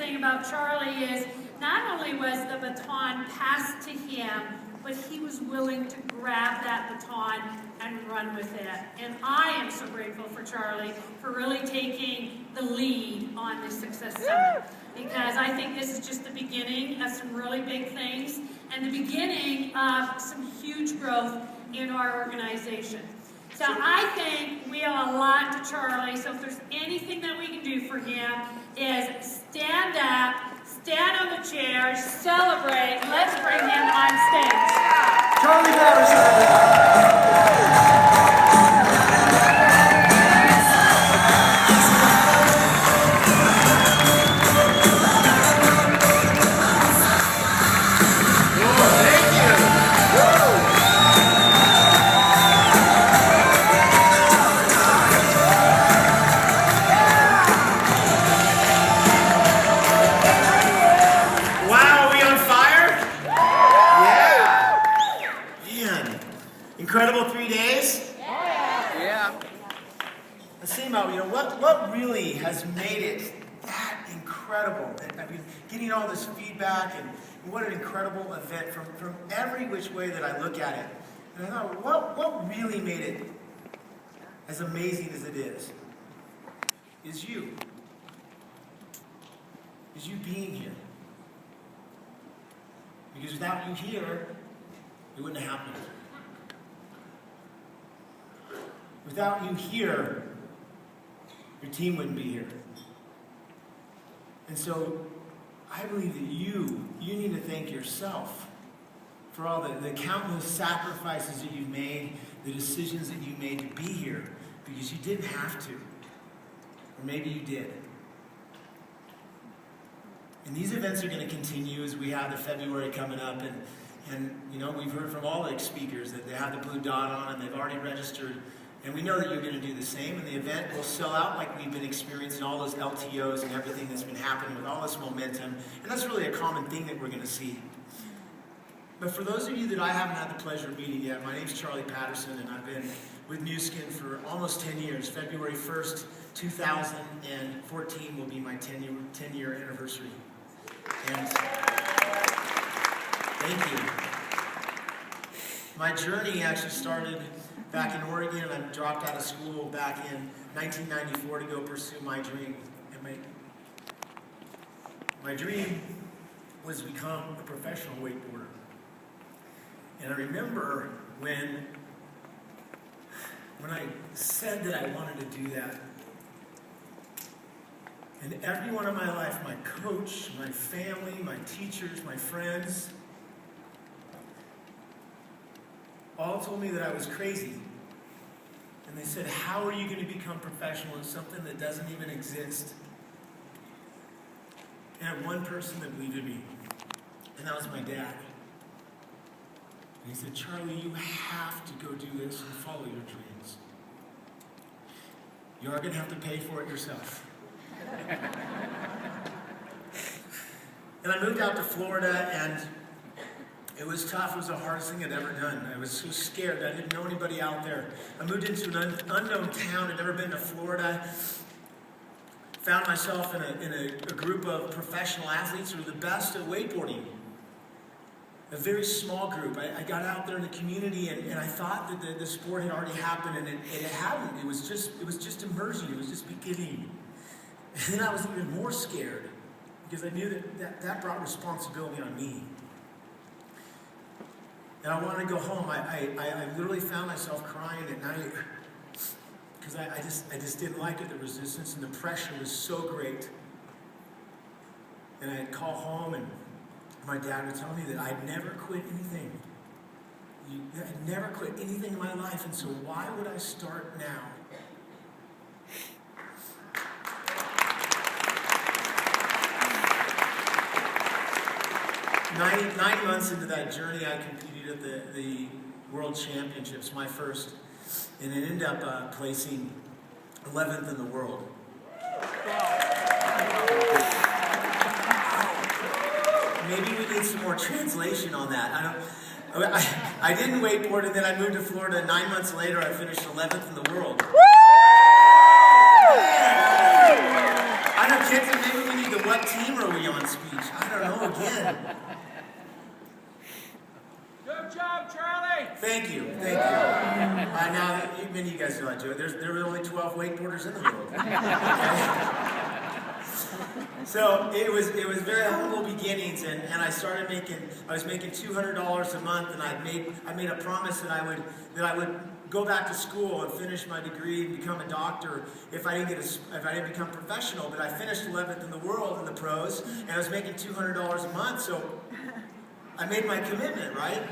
thing about Charley is not only was the baton passed to him, but he was willing to grab that baton and run with it. And I am so grateful for Charley for really taking the lead on this Success Summit, because I think this is just the beginning of some really big things and the beginning of some huge growth in our organization. So I think we owe a lot to Charley, so if there's anything that we can do for him is stand up, stand on the chairs, celebrate, let's bring him on stage. Charley Patterson. Incredible 3 days? Yeah. Let's see, Mo, what really has made it that incredible? I mean, getting all this feedback and what an incredible event from every which way that I look at it. And I thought, what really made it as amazing as it is you. Is you being here. Because without you here, it wouldn't have happened. Without you here, your team wouldn't be here. And so I believe that you need to thank yourself for all the countless sacrifices that you've made, the decisions that you made to be here, because you didn't have to. Or maybe you did. And these events are going to continue as we have the February coming up, and you know, we've heard from all the speakers that they have the blue dot on and they've already registered. And we know that you're going to do the same, and the event will sell out like we've been experiencing all those LTOs and everything that's been happening with all this momentum. And that's really a common thing that we're going to see. But for those of you that I haven't had the pleasure of meeting yet, my name's Charley Patterson, and I've been with New Skin for almost 10 years. February 1st, 2014 will be my 10-year anniversary. And thank you. My journey actually started back in Oregon, and I dropped out of school back in 1994 to go pursue my dream. And my dream was to become a professional wakeboarder. And I remember when I said that I wanted to do that, and everyone in my life, my coach, my family, my teachers, my friends, all told me that I was crazy. And they said, how are you going to become professional in something that doesn't even exist? And I had one person that believed in me, and that was my dad. And he said, Charley, you have to go do this and follow your dreams. You are going to have to pay for it yourself. And I moved out to Florida, and it was tough. It was the hardest thing I'd ever done. I was so scared. I didn't know anybody out there. I moved into an unknown town. I'd never been to Florida. Found myself in a group of professional athletes who were the best at wakeboarding. A very small group. I got out there in the community, and I thought that the sport had already happened, and it hadn't. It was just emerging. It was just beginning. And then I was even more scared because I knew that brought responsibility on me. And I wanted to go home. I literally found myself crying at night because I just didn't like it. The resistance and the pressure was so great. And I'd call home, and my dad would tell me that I'd never quit anything. I'd never quit anything in my life, and so why would I start now? Nine months into that journey, I competed at the World Championships, my first, and it ended up placing 11th in the world. Maybe we need some more translation on that. I didn't wakeboard, and then I moved to Florida. 9 months later, I finished 11th in the world. I know, kids, maybe we need the what team are we on speech? I don't know again. Good job, Charlie! Thank you. Now, many of you guys know I do it. There were only 12 wakeboarders in the world. So it was very humble beginnings, and I was making $200 a month, and I made a promise that I would go back to school and finish my degree and become a doctor if I didn't become professional. But I finished 11th in the world in the pros, and I was making $200 a month, so I made my commitment, right?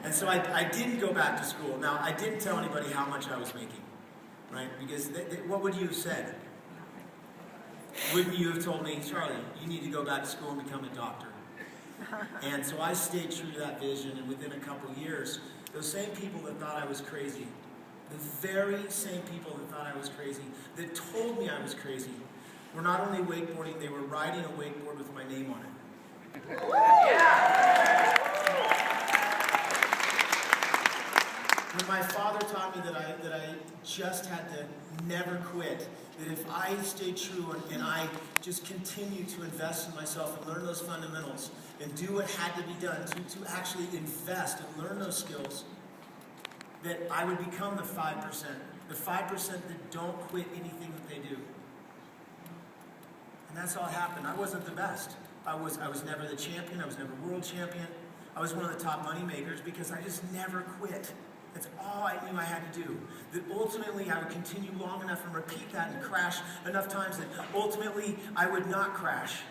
And so I didn't go back to school. Now, I didn't tell anybody how much I was making, right? Because what would you have said? Wouldn't you have told me, Charlie, you need to go back to school and become a doctor? And so I stayed true to that vision, and within a couple of years, those same people that thought I was crazy, the very same people that thought I was crazy, that told me I was crazy, were not only wakeboarding, they were riding a wakeboard with my name on it. When my father taught me that I just had to never quit, that if I stayed true and I just continued to invest in myself and learn those fundamentals and do what had to be done to actually invest and learn those skills, that I would become the 5%. The 5% that don't quit anything that they do. And that's all that happened. I wasn't the best. I was never the champion. I was never world champion. I was one of the top money makers because I just never quit. That's all I knew I had to do. That ultimately I would continue long enough and repeat that and crash enough times that ultimately I would not crash.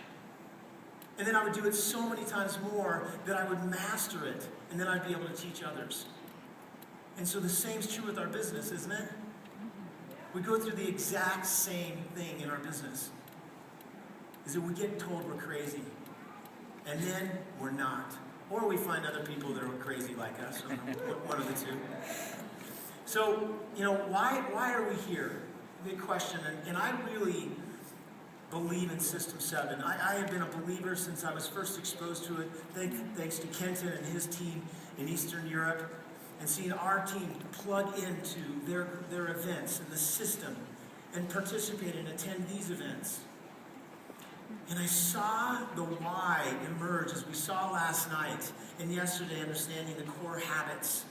And then I would do it so many times more that I would master it, and then I'd be able to teach others. And so the same's true with our business, isn't it? We go through the exact same thing in our business. Is that we get told we're crazy, and then we're not. Or we find other people that are crazy like us, one of the two. So, why are we here? Big question, and I really believe in System 7. I have been a believer since I was first exposed to it, thanks to Kenton and his team in Eastern Europe, and seeing our team plug into their events and the system and participate and attend these events. And I saw the why emerge as we saw last night and yesterday, understanding the core habits.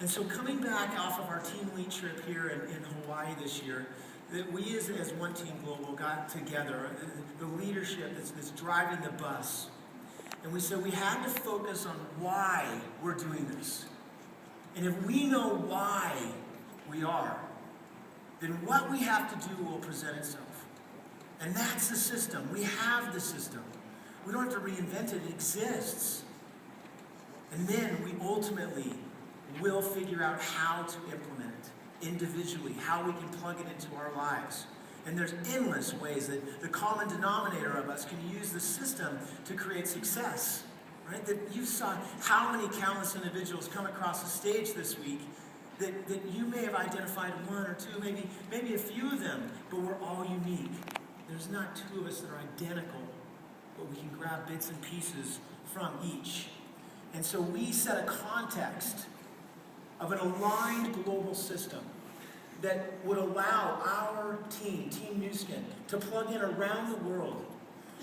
And so coming back off of our team lead trip here in Hawaii this year, that we as One Team Global got together, the leadership that's driving the bus. And we said we had to focus on why we're doing this. And if we know why we are, then what we have to do will present itself. And that's the system. We have the system. We don't have to reinvent it. It exists. And then we ultimately will figure out how to implement it individually, how we can plug it into our lives. And there's endless ways that the common denominator of us can use the system to create success. Right? That you saw how many countless individuals come across the stage this week that you may have identified one or two, maybe a few of them, but we're all unique. There's not two of us that are identical, but we can grab bits and pieces from each. And so we set a context of an aligned global system that would allow our team, Team New Skin, to plug in around the world.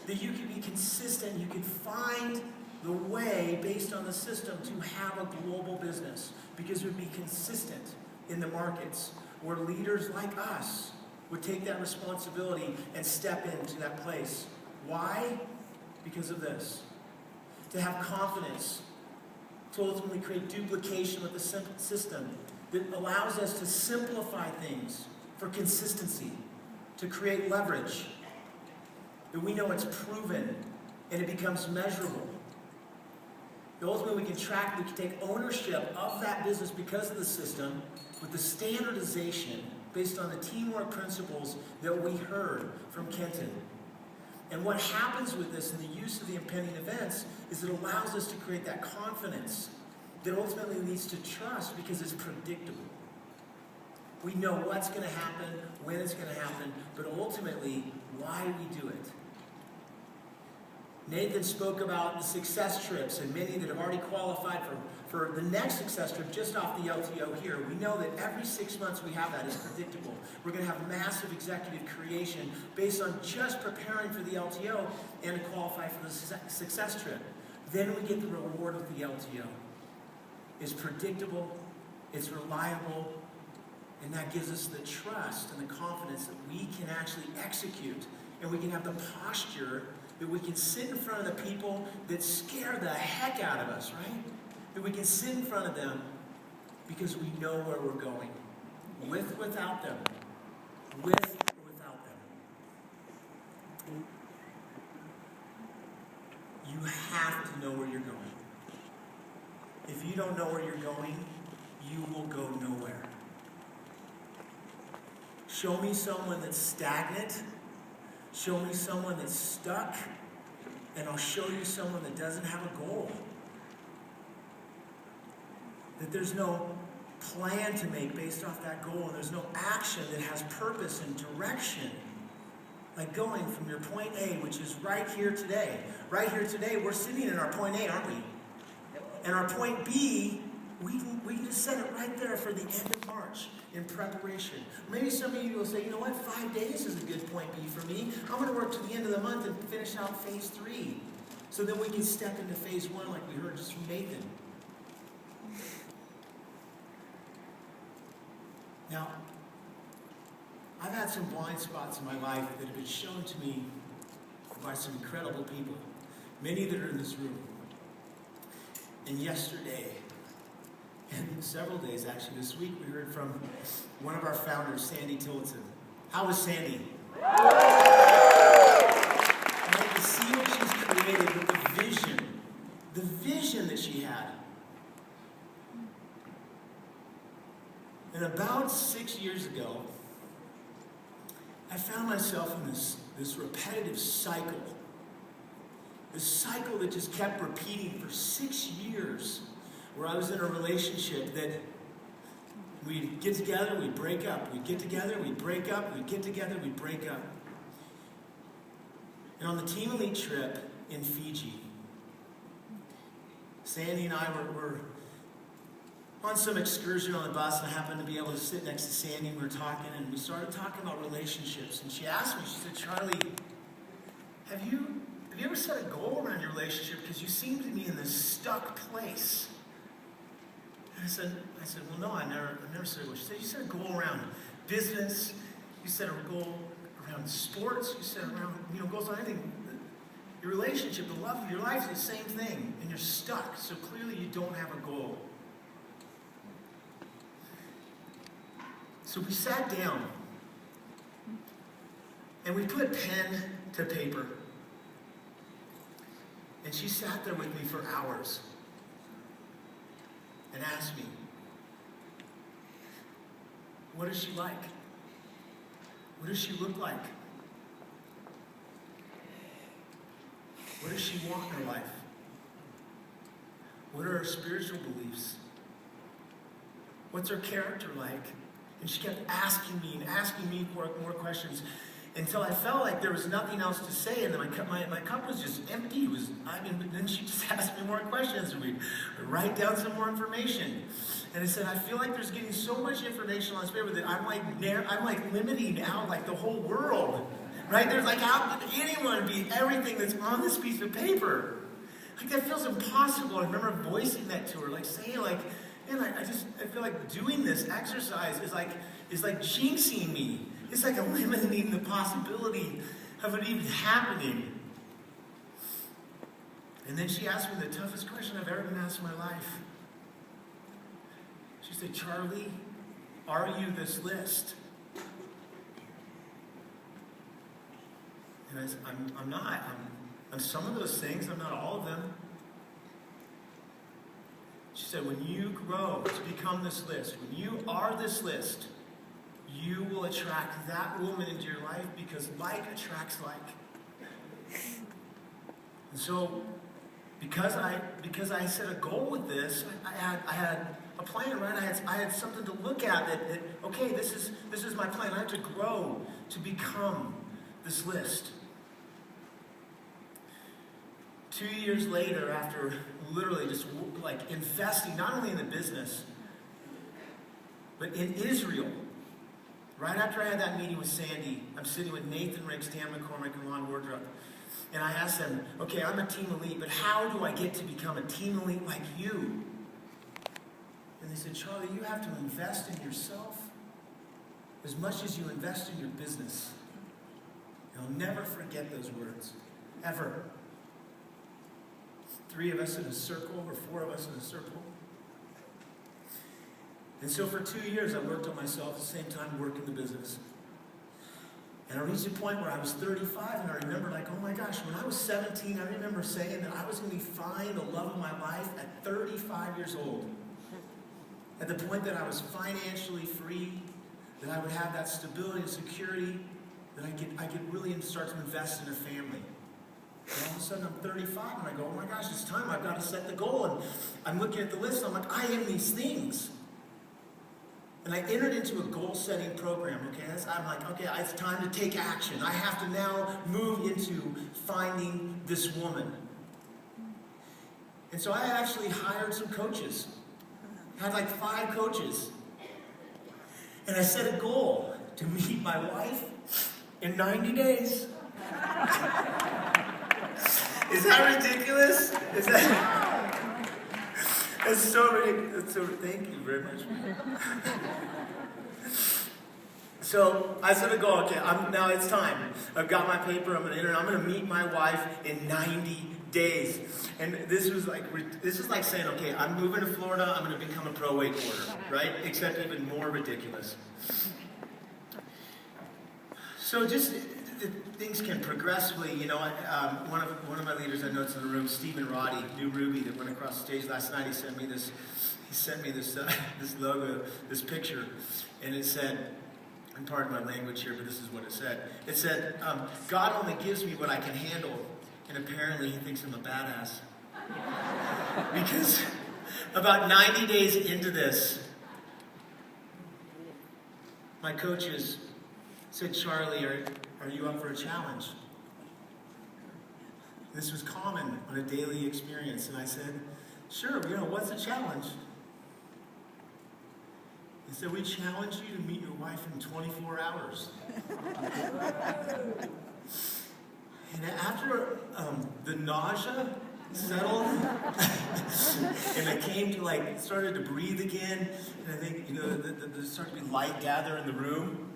That you could be consistent, you could find the way based on the system to have a global business, because it would be consistent in the markets where leaders like us would take that responsibility and step into that place. Why? Because of this. To have confidence, to ultimately create duplication with the system that allows us to simplify things for consistency, to create leverage, that we know it's proven and it becomes measurable. That ultimately we can track, we can take ownership of that business because of the system with the standardization based on the teamwork principles that we heard from Kenton. And what happens with this and the use of the impending events is it allows us to create that confidence that ultimately leads to trust because it's predictable. We know what's going to happen, when it's going to happen, but ultimately why we do it. Nathan spoke about the success trips and many that have already qualified for the next success trip just off the LTO here. We know that every 6 months we have that is predictable. We're going to have massive executive creation based on just preparing for the LTO and to qualify for the success trip. Then we get the reward with the LTO. It's predictable, it's reliable, and that gives us the trust and the confidence that we can actually execute, and we can have the posture that we can sit in front of the people that scare the heck out of us, right? That we can sit in front of them because we know where we're going. With or without them. With or without them. You have to know where you're going. If you don't know where you're going, you will go nowhere. Show me someone that's stagnant. Show me someone that's stuck. And I'll show you someone that doesn't have a goal. That there's no plan to make based off that goal. And there's no action that has purpose and direction. Like going from your point A, which is right here today. Right here today, we're sitting in our point A, aren't we? And our point B, we can just set it right there for the end of March in preparation. Maybe some of you will say, you know what, 5 days is a good point B for me. I'm going to work to the end of the month and finish out phase 3. So then we can step into phase 1 like we heard just from Nathan. Now, I've had some blind spots in my life that have been shown to me by some incredible people. Many that are in this room. And yesterday, and several days actually this week, we heard from one of our founders, Sandy Tillotson. How was Sandy? And I can see what she's created with the vision that she had. And about 6 years ago, I found myself in this repetitive cycle. This cycle that just kept repeating for 6 years, where I was in a relationship that we'd get together, we'd break up. We'd get together, we'd break up. We'd get together, we'd break up. And on the Team Elite trip in Fiji, Sandy and I were on some excursion on the bus, and I happened to be able to sit next to Sandy, and we were talking, and we started talking about relationships. And she asked me, she said, Charlie, have you ever set a goal around your relationship? Because you seem to be in this stuck place. And I said, well, no, I've never set a goal. She said, you set a goal around business. You set a goal around sports. You set around, goals on anything. Your relationship, the love of your life is the same thing. And you're stuck. So clearly you don't have a goal. So we sat down. And we put pen to paper. And she sat there with me for hours and asked me, what is she like? What does she look like? What does she want in her life? What are her spiritual beliefs? What's her character like? And she kept asking me more questions, until I felt like there was nothing else to say, and then my cup was just empty. Then she just asked me more questions, and we'd write down some more information. And I said, I feel like there's getting so much information on this paper that I'm like limiting out like the whole world, right? There's like, how could anyone be everything that's on this piece of paper? Like that feels impossible. I remember voicing that to her, like saying like, man, I feel like doing this exercise is like jinxing me. It's like eliminating the possibility of it even happening. And then she asked me the toughest question I've ever been asked in my life. She said, Charlie, are you this list? And I said, I'm not. I'm some of those things. I'm not all of them. She said, when you grow to become this list, when you are this list, you will attract that woman into your life because like attracts like. And so, because I set a goal with this, I had a plan, right? I had something to look at that okay, this is my plan. I have to grow to become this list. 2 years later, after literally just like investing not only in the business, but in Israel, right after I had that meeting with Sandy, I'm sitting with Nathan Ricks, Dan McCormick, and Lon Wardrop. And I asked them, okay, I'm a team elite, but how do I get to become a team elite like you? And they said, Charlie, you have to invest in yourself as much as you invest in your business. And I'll never forget those words, ever. 3 of us in a circle, or 4 of us in a circle. And so for 2 years, I worked on myself at the same time working the business. And I reached a point where I was 35, and I remember like, oh my gosh, when I was 17, I remember saying that I was going to find the love of my life at 35 years old. At the point that I was financially free, that I would have that stability and security, that I could really start to invest in a family. And all of a sudden I'm 35 and I go, oh my gosh, it's time, I've got to set the goal. And I'm looking at the list and I'm like, I am these things. And I entered into a goal-setting program, okay? I'm like, okay, it's time to take action. I have to now move into finding this woman. And so I actually hired some coaches. I had like 5 coaches. And I set a goal to meet my wife in 90 days. Is that ridiculous? Is that... It's so ridiculous. Thank you very much. So I set a goal. Okay, now it's time. I've got my paper. I'm going to meet my wife in 90 days. And this is like saying, okay, I'm moving to Florida. I'm going to become a pro wakeboarder, right? Except even more ridiculous. So just things can progressively, one of my leaders I noticed in the room, Stephen Roddy, new Ruby that went across the stage last night. He sent me this this logo, this picture, and it said, and pardon my language here, but this is what it said. It said, God only gives me what I can handle, and apparently he thinks I'm a badass. Because about 90 days into this, my coaches said, Charlie, are you up for a challenge? This was common on a daily experience, and I said, sure, what's the challenge? He said, we challenge you to meet your wife in 24 hours. And after the nausea settled, and I came to started to breathe again, and I think, there started to be light gather in the room,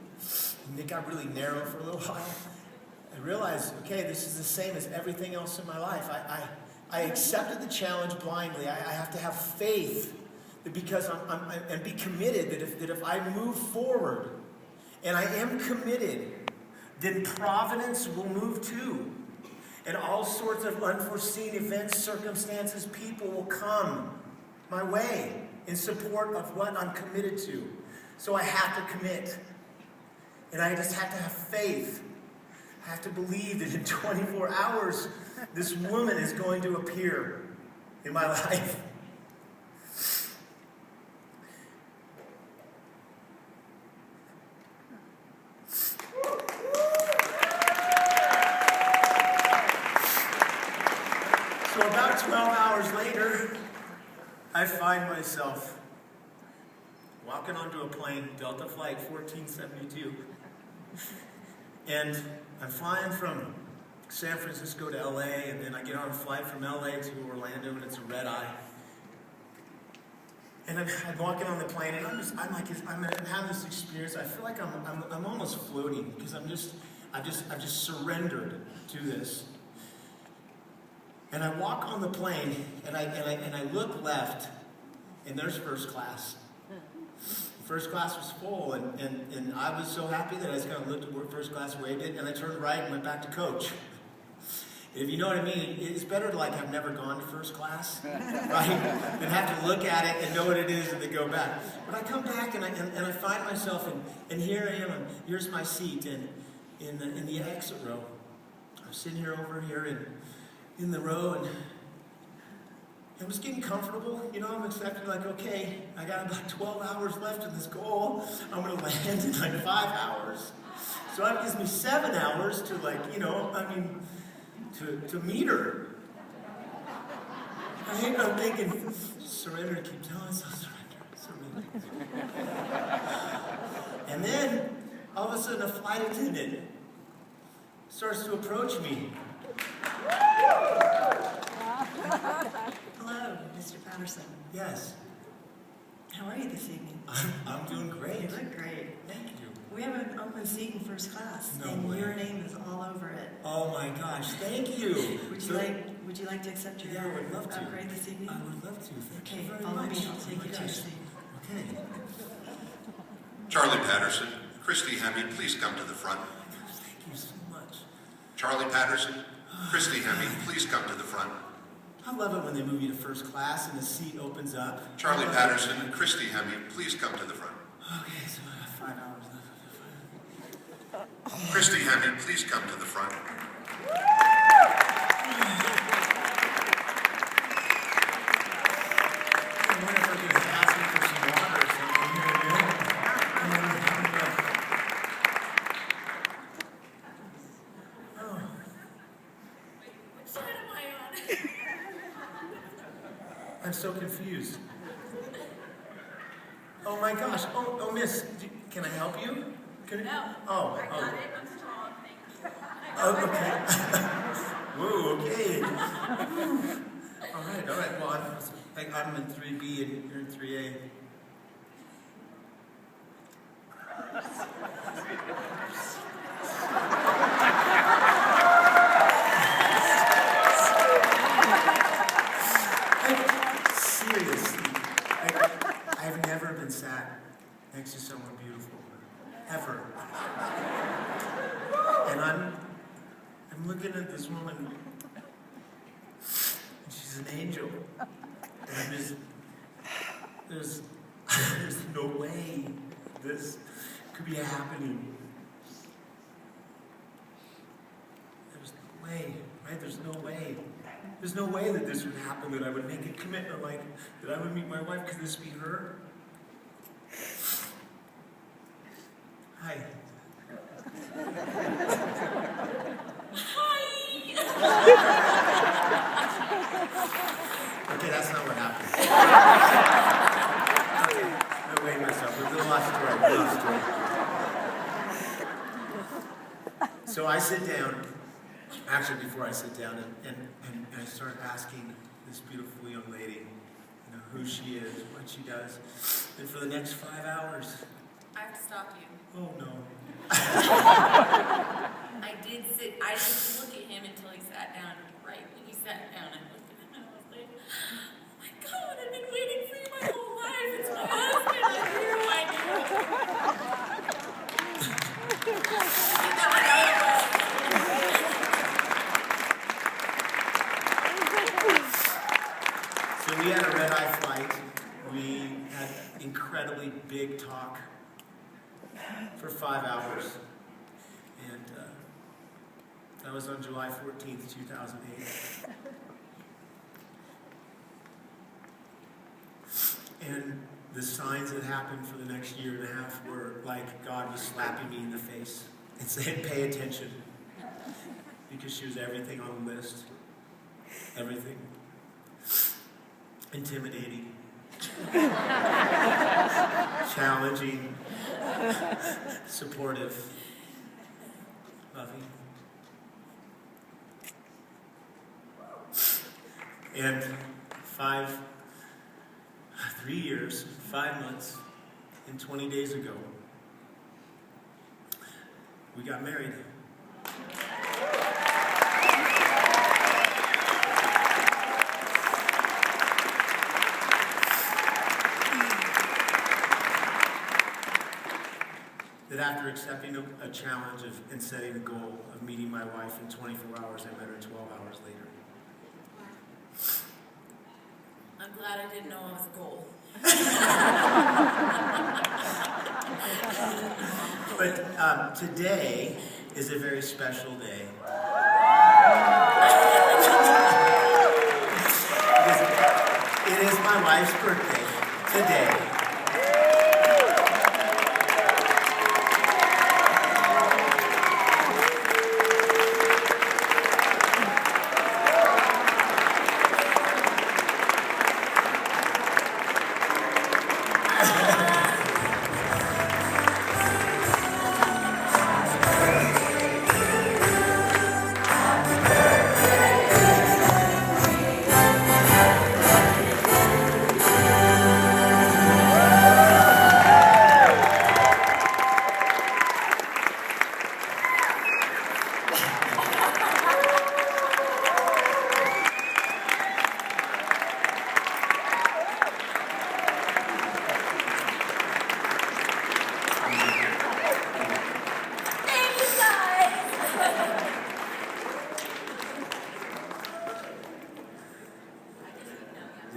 and it got really narrow for a little while. I realized, okay, this is the same as everything else in my life. I accepted the challenge blindly. I have to have faith that because and be committed that if I move forward and I am committed, then providence will move too. And all sorts of unforeseen events, circumstances, people will come my way in support of what I'm committed to. So I have to commit. And I just have to have faith. I have to believe that in 24 hours, this woman is going to appear in my life. So about 12 hours later, I find myself walking onto a plane, Delta Flight 1472. And I'm flying from San Francisco to LA, and then I get on a flight from LA to Orlando, and it's a red eye. And I'm walking on the plane, and I'm having this experience. I feel like I'm almost floating because I've just surrendered to this. And I walk on the plane, and I look left, and there's first class. First class was full, and I was so happy that I just kind of looked at where first class waved it, and I turned right and went back to coach. If you know what I mean, it's better to have never gone to first class, right? Than have to look at it and know what it is and then go back. But I come back and I find myself, and here I am, and here's my seat in the exit row. I'm sitting here over here in the row, and I was getting comfortable, I'm expecting okay, I got about 12 hours left in this goal. I'm going to land in 5 hours. So that gives me 7 hours to to meet her. I'm thinking, surrender, keep telling myself, surrender. And then, all of a sudden, a flight attendant starts to approach me. Hello, Mr. Patterson. Yes, How are you this evening? I'm doing great. You look great. Thank you. We have an open seat in first class, No and way. your name is all over it. Oh my gosh, thank you. Would you like to accept your Yeah, I would love to. upgrade this evening? I would love to. Thank Okay, you very follow much. me. I'll Oh take my you to your gosh. seat. Okay. Charley Patterson, Christy Hemme, please come to the front. Oh my gosh, thank you so much. Charley Patterson, Christy Hemme, please come to the front. I love it when they move you to first class and the seat opens up. Charley I love Patterson, it. Christy Hemme, please come to the front. Okay, so I have 5 hours left. Christy Hemme, please come to the front. I wonder if I could ask you for some water or something here and there. Oh, Which side am I on? I'm so confused. Oh my gosh. Oh, miss, can I help you? No. Oh. I got it. I'm strong. Thank you. Oh, okay. Whoa, okay. All right. Well, I'm in 3B and you're in 3A. Seriously, I've never been sat next to someone beautiful, ever. And I'm looking at this woman, and she's an angel. And there's no way this could be happening. There's no way, right? There's no way. There's no way that this would happen, that I would make a commitment like that I would meet my wife. Could this be her? Hi. Okay, that's not what happened. Okay, I'm waiting myself. We're a lost story. So I sit down, actually before I sit down, and I start asking this beautiful young lady, who she is, what she does. And for the next 5 hours, I have to stop you. oh no. I didn't look at him until he sat down. Right when he sat down, I looked at him and I was like, oh my God, I've been waiting for you my whole life. It's my husband. I'm here. Why So we had a red-eye flight. We had incredibly big talk for 5 hours. And that was on July 14th, 2008. And the signs that happened for the next year and a half were like God was slapping me in the face and saying, pay attention. Because she was everything on the list. Everything. Intimidating. Challenging. Supportive. Loving. And 3 years, 5 months, and 20 days ago, we got married. That after accepting a challenge and setting a goal of meeting my wife in 24 hours, I met her 12 hours later. I'm glad I didn't know I was a goal. But today is a very special day. It is my wife's birthday today.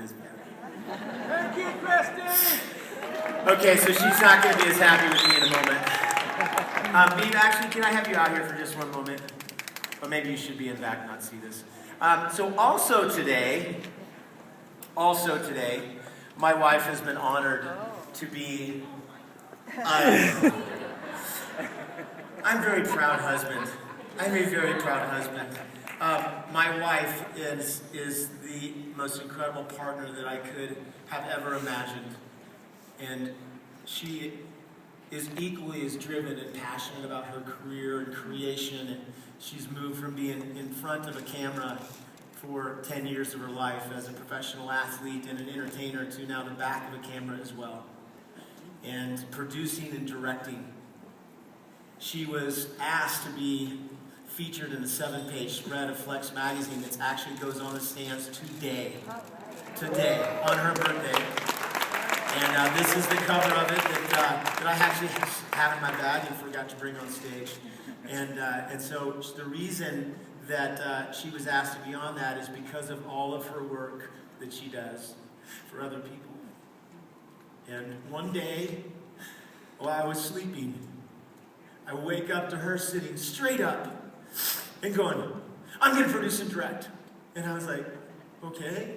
is bad. Thank you, Christy! Okay, so she's not going to be as happy with me in a moment. Beav, actually, can I have you out here for just one moment? Or maybe you should be in the back and not see this. So also today, my wife has been honored to be... I'm a very proud husband. I'm a very proud husband. My wife is the most incredible partner that I could have ever imagined. And she is equally as driven and passionate about her career and creation. And she's moved from being in front of a camera for 10 years of her life as a professional athlete and an entertainer to now the back of a camera as well. And producing and directing. She was asked to be featured in the 7-page spread of Flex magazine that actually goes on the stands today. Today, on her birthday. And this is the cover of it that I actually have in my bag and forgot to bring on stage. And so the reason that she was asked to be on that is because of all of her work that she does for other people. And one day, while I was sleeping, I wake up to her sitting straight up and going, I'm going to produce and direct. And I was like, okay.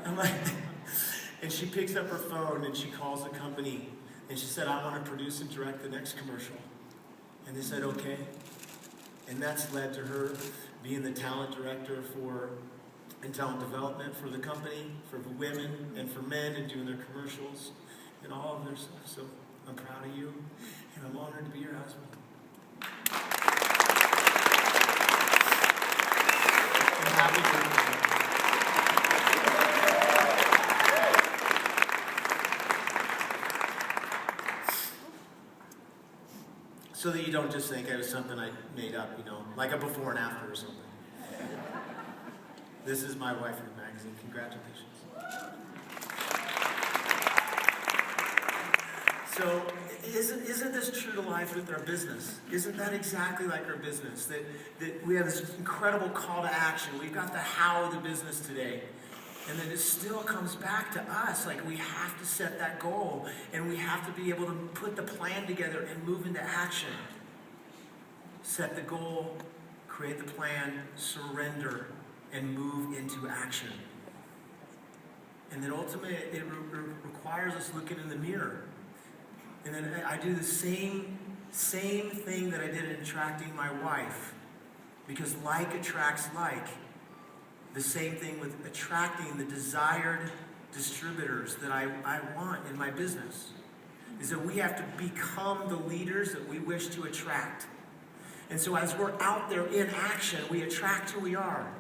I'm like, and she picks up her phone and she calls the company and she said, I want to produce and direct the next commercial. And they said, okay. And that's led to her being the talent director and talent development for the company, for the women and for men, and doing their commercials and all of their stuff. So I'm proud of you, and I'm honored to be your husband. And happy birthday. So that you don't just think it was something I made up, like a before and after or something. This is my wife in the magazine. Congratulations. So, isn't this true to life with our business? Isn't that exactly like our business? That we have this incredible call to action. We've got the how of the business today. And then it still comes back to us. Like, we have to set that goal. And we have to be able to put the plan together and move into action. Set the goal, create the plan, surrender, and move into action. And then ultimately, it requires us looking in the mirror. And then I do the same thing that I did in attracting my wife. Because like attracts like. The same thing with attracting the desired distributors that I want in my business. Is that we have to become the leaders that we wish to attract. And so as we're out there in action, we attract who we are.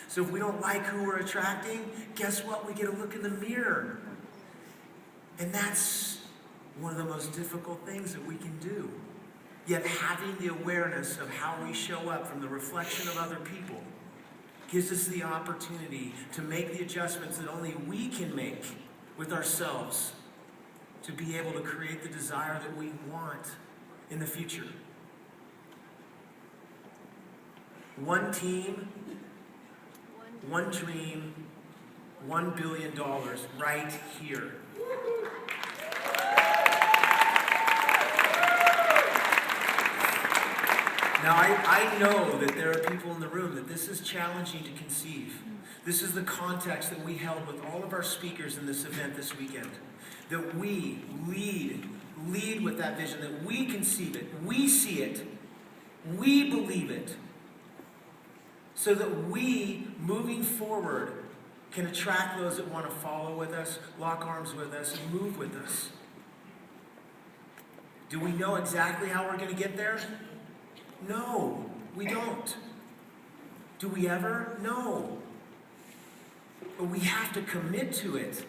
So if we don't like who we're attracting, guess what? We get a look in the mirror. And that's one of the most difficult things that we can do. Yet having the awareness of how we show up from the reflection of other people gives us the opportunity to make the adjustments that only we can make with ourselves to be able to create the desire that we want in the future. One team, one dream, $1 billion right here. Now, I know that there are people in the room that this is challenging to conceive. This is the context that we held with all of our speakers in this event this weekend. That we lead with that vision, that we conceive it, we see it, we believe it, so that we, moving forward, can attract those that want to follow with us, lock arms with us, and move with us. Do we know exactly how we're going to get there? No, we don't. Do we ever? No. But we have to commit to it.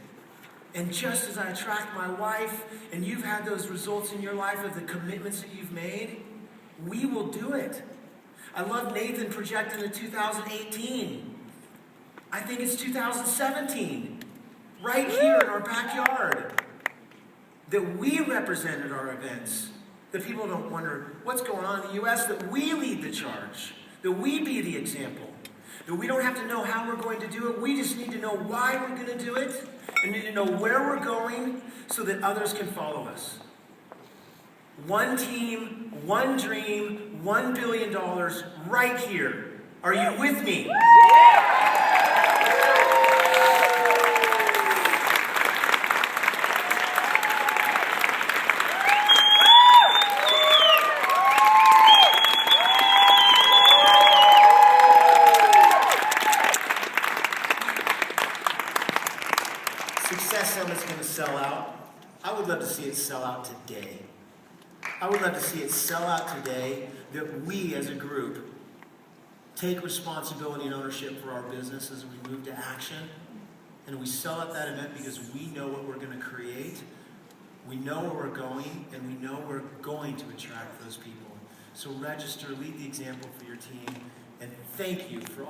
And just as I attract my wife, and you've had those results in your life of the commitments that you've made, we will do it. I love Nathan projecting to 2018. I think it's 2017. Right here in our backyard. That we represented our events. That people don't wonder what's going on in the U.S., that we lead the charge. That we be the example. that we don't have to know how we're going to do it. We just need to know why we're going to do it and need to know where we're going so that others can follow us. One team, one dream, $1 billion right here. Are you with me? Success Summit's going to sell out. I would love to see it sell out today. I would love to see it sell out today, that we as a group take responsibility and ownership for our business as we move to action. And we sell out that event because we know what we're going to create. We know where we're going, and we know we're going to attract those people. So register, lead the example for your team, and thank you for all.